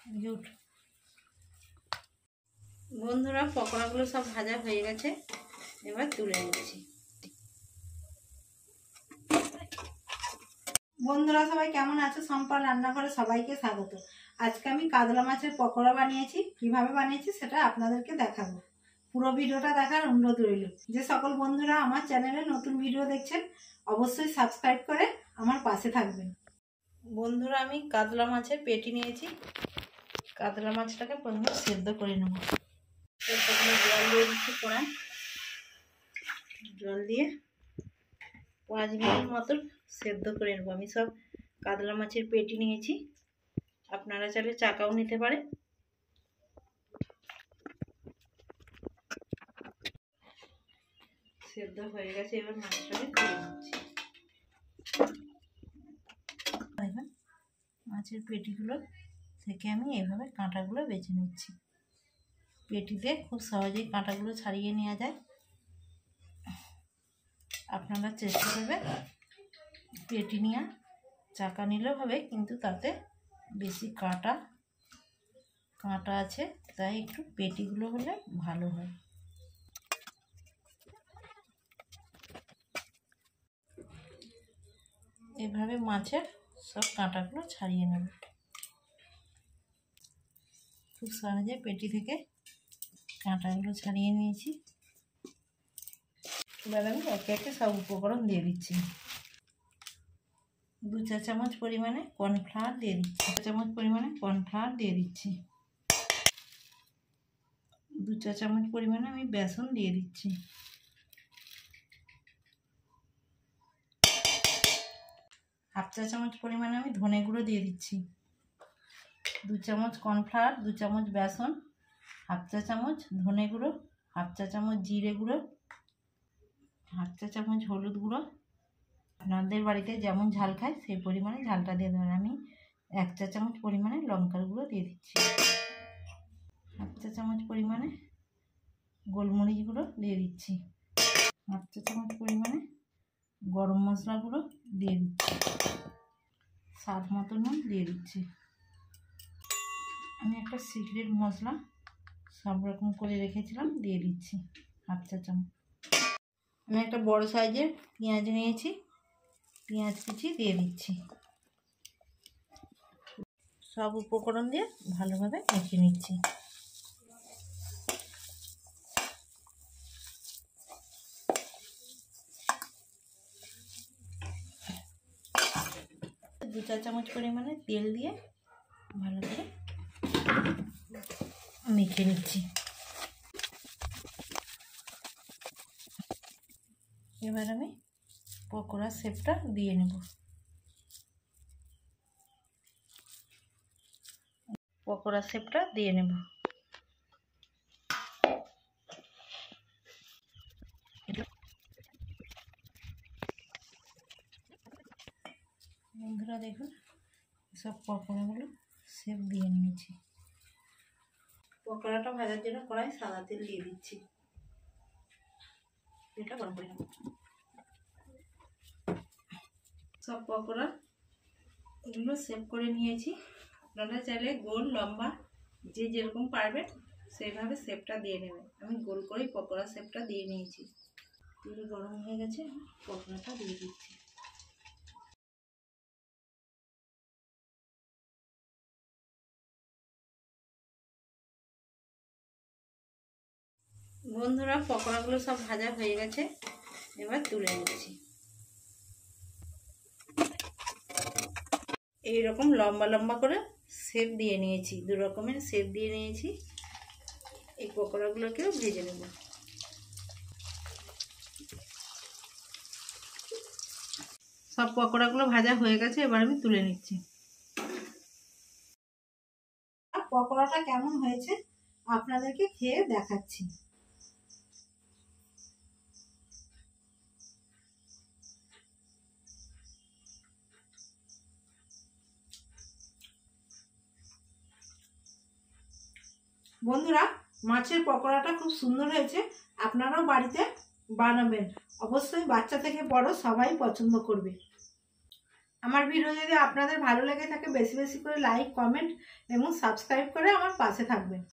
Good. বন্ধুরা, পকোড়াগুলো সব ভাজা হয়ে গেছে, এবার তুলে নিচ্ছি। বন্ধুরা সবাই কেমন আছো? সম্পার রান্নাঘরে সবাইকে স্বাগত। আজকে আমি কাতলা মাছের পকোড়া বানিয়েছি। কিভাবে বানিয়েছি সেটা আপনাদেরকে দেখাবো। পুরো ভিডিওটা দেখার অনুরোধ রইল। যে সকল বন্ধুরা আমার চ্যানেলে নতুন ভিডিও দেখছেন অবশ্যই সাবস্ক্রাইব করে আমার পাশে থাকবেন। বন্ধুরা, আমি কাতলা মাছের পেটি নিয়েছি। কাতলা মাছটাকে প্রথমে সেদ্ধ করে নেব। জল দিয়ে দিচ্ছি কড়াই। জল দিয়ে 5 মিনিট মতো সেদ্ধ করে নেব। আমি সব কাতলা মাছের পেটি নিয়েছি, আপনারা চাইলে চাকাও নিতে পারে। সেদ্ধ হয়ে গেছে, এবার মাছটাকে তুলে নিচ্ছি। মাছের পেটিগুলো থেকে আমি এভাবে কাঁটাগুলো বেছে নিচ্ছি। পেটিতে খুব সহজেই কাঁটাগুলো ছাড়িয়ে নেওয়া যায়। আপনারা চেষ্টা করবেন পেটি নেওয়া। চাকা নিলেও হবে, কিন্তু তাতে বেশি কাঁটা আছে, তাই একটু পেটিগুলো হলে ভালো হয়। এভাবে মাছের সব কাঁটাগুলো ছাড়িয়ে নেব। খুব সহজে পেটি থেকে কাঁটাগুলো ছাড়িয়ে নিয়েছি। এবার আমি একে একে সব উপকরণ দিয়ে দিচ্ছি। 2 চা চামচ পরিমাণে কর্নফ্লাওয়ার দিয়ে দিচ্ছি। 1 চামচ পরিমাণে কর্নফ্লাওয়ার দিয়ে দিচ্ছি। 2 চা চামচ পরিমাণে আমি বেসন দিয়ে দিচ্ছি। 1/2 চা চামচ পরিমাণে আমি ধনে গুঁড়ো দিয়ে দিচ্ছি। 2 চামচ কর্নফ্লাওয়ার, 2 চামচ বেসন, 1/2 চা চামচ ধনে গুঁড়ো, 1/2 চা চামচ জিরে গুঁড়ো, 1/2 চা চামচ হলুদ গুঁড়ো। আপনাদের বাড়িতে যেমন ঝাল খায় সেই পরিমাণে ঝালটা দিয়ে দেবেন। আমি 1 চা চামচ পরিমাণে লঙ্কার গুঁড়ো দিয়ে দিচ্ছি। 1/2 চা চামচ পরিমাণে গোলমরিচ গুঁড়ো দিয়ে দিচ্ছি। 1/2 চা চামচ পরিমাণে গরম মশলা গুঁড়ো দিয়ে দিচ্ছি। স্বাদ মতো নুন দিয়ে দিচ্ছি। আমি একটা সিক্রেট মশলা সব রকম করে রেখেছিলাম, দিয়ে দিচ্ছি 1/2 চা চামচ। আমি একটা বড় সাইজের পেঁয়াজ নিয়েছি, পেঁয়াজ কুচি দিয়ে দিচ্ছি। সব উপকরণ দিয়ে ভালোভাবে মেখে নিচ্ছি। দু চা চামচ পরিমাণে তেল দিয়ে ভালো করে মেখে নিচ্ছি। এবার আমি পকোড়া শেপটা দিয়ে নেব। পকোড়া শেপটা দিয়ে নেব। বন্ধুরা দেখুন, সব পকোড়াগুলো শেপ দিয়ে নিয়েছি। পকোড়াটা ভাজার জন্য কড়াই সাদা তেল দিয়ে দিচ্ছি। এটা গরম করে নেব। সব পকোড়াগুলো শেপ করে নিয়েছি। আপনারা চাইলে গোল লম্বা যে যেরকম পারবেন সেইভাবে শেপটা দিয়ে নেবেন। আমি গোল করেই পকোড়া শেপটা দিয়ে নিয়েছি। তেল গরম হয়ে গেছে, পকোড়াটা দিয়ে দিচ্ছি। বন্ধুরা, পকোড়াগুলো সব ভাজা হয়ে গেছে, এবার তুলে নিচ্ছি। এইরকম লম্বা লম্বা করে শেপ দিয়ে নিয়েছি, 2 রকমের শেপ দিয়ে নিয়েছি। এই পকোড়াগুলোকেও ভেজে নেব। সব পকোড়াগুলো ভাজা হয়ে গেছে, এবার আমি তুলে নিচ্ছি। পকোড়াটা কেমন হয়েছে আপনাদেরকে খেয়ে দেখাচ্ছি। বন্ধুরা, মাছের পকোড়াটা খুব সুন্দর হয়েছে। আপনারাও বাড়িতে বানাবেন, অবশ্যই বাচ্চা থেকে বড় সবাই পছন্দ করবে। আমার ভিডিও যদি আপনাদের ভালো লেগে থাকে বেশি বেশি করে লাইক, কমেন্ট এবং সাবস্ক্রাইব করে আমার পাশে থাকবেন।